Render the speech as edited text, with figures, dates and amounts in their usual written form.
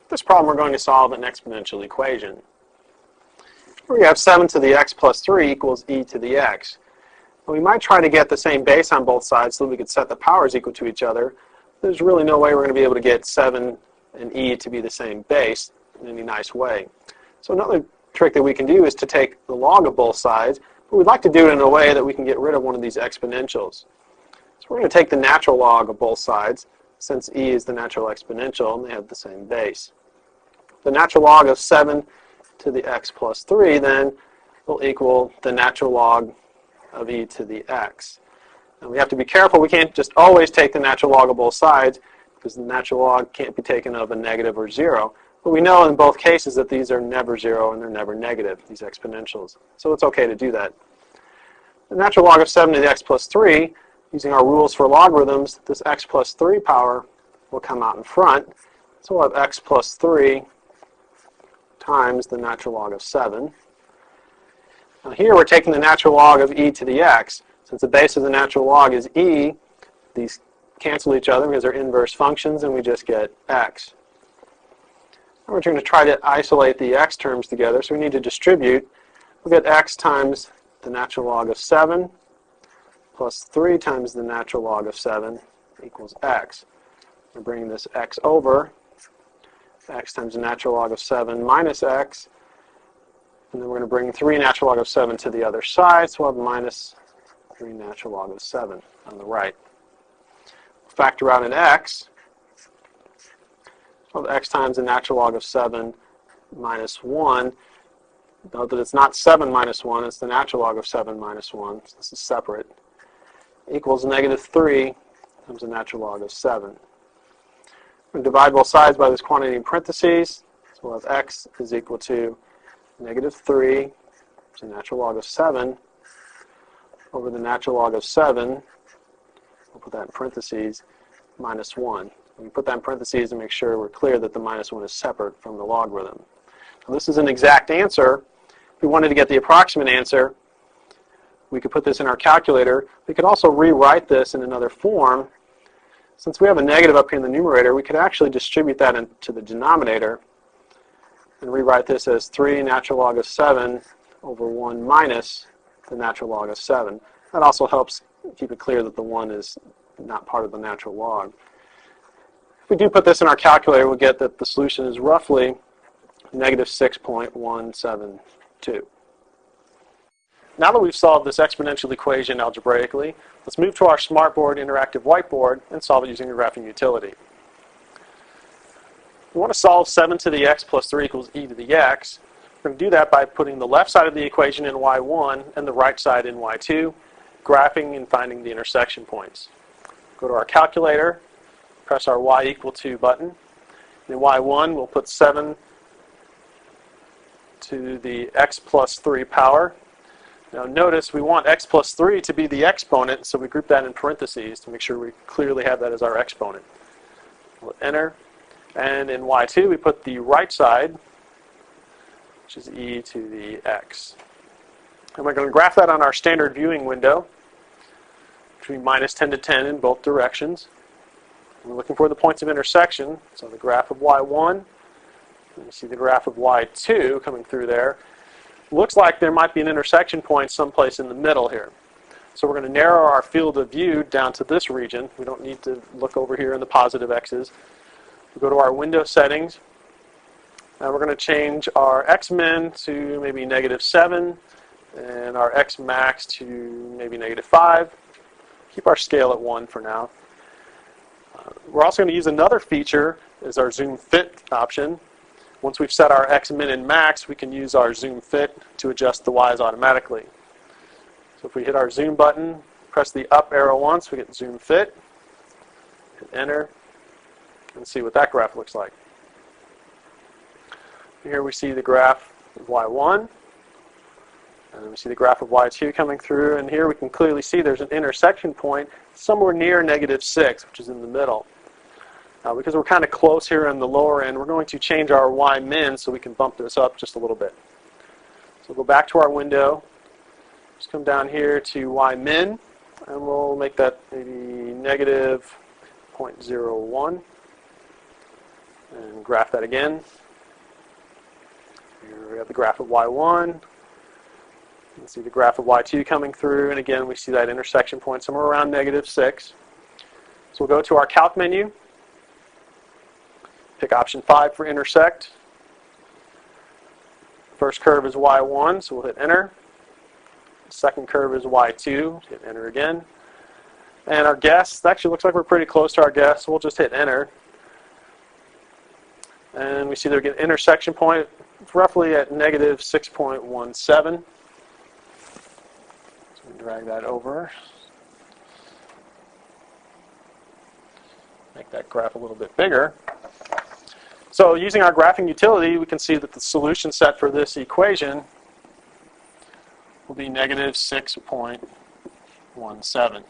this problem we're going to solve an exponential equation. We have 7 to the x plus 3 equals e to the x. We might try to get the same base on both sides so that we could set the powers equal to each other. There's really no way we're going to be able to get 7 and e to be the same base in any nice way. So another trick that we can do is to take the log of both sides, but we'd like to do it in a way that we can get rid of one of these exponentials. So we're going to take the natural log of both sides, since e is the natural exponential and they have the same base. The natural log of 7 to the x plus 3 then will equal the natural log of e to the x. And we have to be careful. We can't just always take the natural log of both sides because the natural log can't be taken of a negative or 0. But we know in both cases that these are never 0 and they're never negative, these exponentials. So it's okay to do that. The natural log of 7 to the x plus 3, using our rules for logarithms, this x plus 3 power will come out in front. So we'll have x plus 3 times the natural log of 7. Now here we're taking the natural log of e to the x. Since the base of the natural log is e, these cancel each other because they're inverse functions and we just get x. Now we're going to try to isolate the x terms together, so we need to distribute. We'll get x times the natural log of 7 plus 3 times the natural log of 7 equals x. We're bringing this x over. X times the natural log of 7 minus x. And then we're going to bring 3 natural log of 7 to the other side, so we'll have minus 3 natural log of 7 on the right. Factor out an x. So x times the natural log of 7 minus 1. Note that it's not 7 minus 1, it's the natural log of 7 minus 1. So this is separate. Equals negative 3 times the natural log of 7. We're going to divide both sides by this quantity in parentheses. So we'll have x is equal to negative 3, which is the natural log of 7, over the natural log of 7, we'll put that in parentheses, minus 1. We put that in parentheses to make sure we're clear that the minus 1 is separate from the logarithm. Now this is an exact answer. If we wanted to get the approximate answer, we could put this in our calculator. We could also rewrite this in another form. Since we have a negative up here in the numerator, we could actually distribute that into the denominator and rewrite this as 3 natural log of 7 over 1 minus the natural log of 7. That also helps keep it clear that the 1 is not part of the natural log. If we do put this in our calculator, we'll get that the solution is roughly negative 6.172. Now that we've solved this exponential equation algebraically, let's move to our Smartboard interactive whiteboard and solve it using a graphing utility. We want to solve 7 to the x plus 3 equals e to the x. We're going to do that by putting the left side of the equation in y1 and the right side in y2, graphing and finding the intersection points. Go to our calculator, press our y equal to button. In y1, we'll put 7 to the x plus 3 power. Now notice we want x plus 3 to be the exponent, so we group that in parentheses to make sure we clearly have that as our exponent. We'll enter. And in y2, we put the right side, which is e to the x. And we're going to graph that on our standard viewing window between minus 10 to 10 in both directions. And we're looking for the points of intersection. So the graph of y1, and you see the graph of y2 coming through there. Looks like there might be an intersection point someplace in the middle here. So we're going to narrow our field of view down to this region. We don't need to look over here in the positive x's. We go to our window settings, and we're going to change our x-min to maybe negative 7, and our x-max to maybe negative 5. Keep our scale at 1 for now. We're also going to use another feature as our zoom fit option. Once we've set our x-min and max, we can use our zoom fit to adjust the y's automatically. So if we hit our zoom button, press the up arrow once, we get zoom fit, hit enter, and see what that graph looks like. Here we see the graph of y1, and we see the graph of y2 coming through, and here we can clearly see there's an intersection point somewhere near negative 6, which is in the middle. Now, because we're kind of close here on the lower end, we're going to change our y-min so we can bump this up just a little bit. So we'll go back to our window, just come down here to y-min, and we'll make that maybe negative 0.01. And graph that again. Here we have the graph of y1. You can see the graph of y2 coming through, and again we see that intersection point somewhere around -6. So we'll go to our calc menu, pick option 5 for intersect. First curve is y1, so we'll hit enter. Second curve is y2, hit enter again. And our guess, it actually looks like we're pretty close to our guess, so we'll just hit enter. And we see that we get an intersection point roughly at -6.17. So we drag that over. Make that graph a little bit bigger. So using our graphing utility, we can see that the solution set for this equation will be -6.17.